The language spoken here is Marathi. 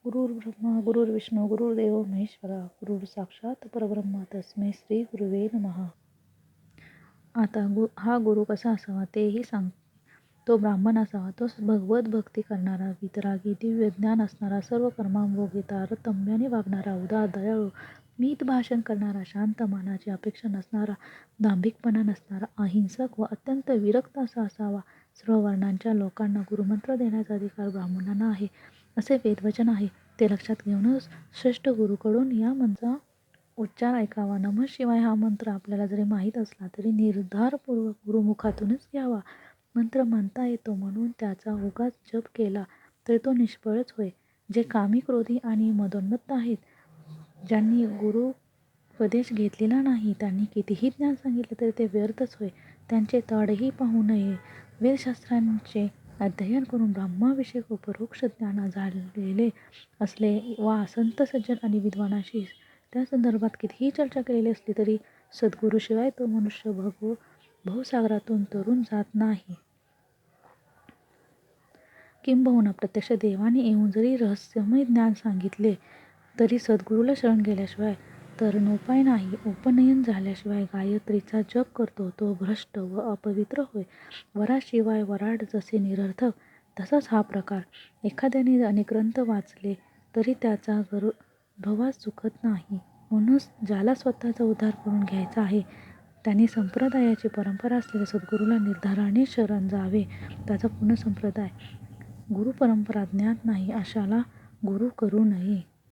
गुरुर्ब्रह्मा गुरुर्विष्णू गुरुर्देव महेश्वरा गुरुर साक्षात परब्रह्म तस्मै श्री गुरुवे नमः. आता हा गुरु कसा असावा तेही सांग. तो ब्राह्मण असावा. तो भगवत भक्ती करणारा, वितरागी, दिव्य ज्ञान असणारा, सर्व कर्मांभोगी, तारतम्याने वागणारा, उदार, दयाळू, मीत भाषण करणारा, शांत, मानाची अपेक्षा नसणारा, दांभिकपणा नसणारा, अहिंसक व अत्यंत विरक्त असा असावा. सर्व वर्णांच्या लोकांना गुरुमंत्र देण्याचा अधिकार ब्राह्मणांना आहे असे वेदवचन आहे. ते लक्षात घेऊनच श्रेष्ठ गुरुकडून या मंत्राचा उच्चार ऐकावा. नमः शिवाय हा मंत्र आपल्याला जरी माहीत असला तरी निर्धारपूर्वक गुरुमुखातूनच घ्यावा. मंत्र म्हणता येतो म्हणून त्याचा उगाच जप केला तरी तो निष्फळच होय. जे कामी, क्रोधी आणि मदोन्मत्त आहेत, ज्यांनी गुरुपदेश घेतलेला नाही, त्यांनी कितीही ज्ञान सांगितले तरी ते व्यर्थच होय. त्यांचे तडही पाहू नये. वेदशास्त्रांचे अध्ययन करून ब्रह्माविषयक व परोक्ष ज्ञान झालेले असले वा संत, सज्जन आणि विद्वानाशी त्या संदर्भात कितीही चर्चा केलेली असली तरी सद्गुरूशिवाय तो मनुष्य भवसागरातून तरून जात नाही. किंबहुना प्रत्यक्ष देवाने येऊन जरी रहस्यमय ज्ञान सांगितले तरी सद्गुरूला शरण गेल्याशिवाय तरणोपाय नाही. उपनयन झाल्याशिवाय गायत्रीचा जप करतो तो भ्रष्ट व अपवित्र होय. वराशिवाय वराड जसे निरर्थक तसाच हा प्रकार. एखाद्याने अनेक ग्रंथ वाचले तरी त्याचा गर्भवास चुकत नाही. म्हणूनच ज्याला स्वतःचा उद्धार करून घ्यायचा आहे त्यांनी संप्रदायाची परंपरा असलेल्या सद्गुरूला निर्धाराने शरण जावे. त्याचा पूर्ण संप्रदाय गुरुपरंपरा ज्ञात नाही अशाला गुरु करू नये.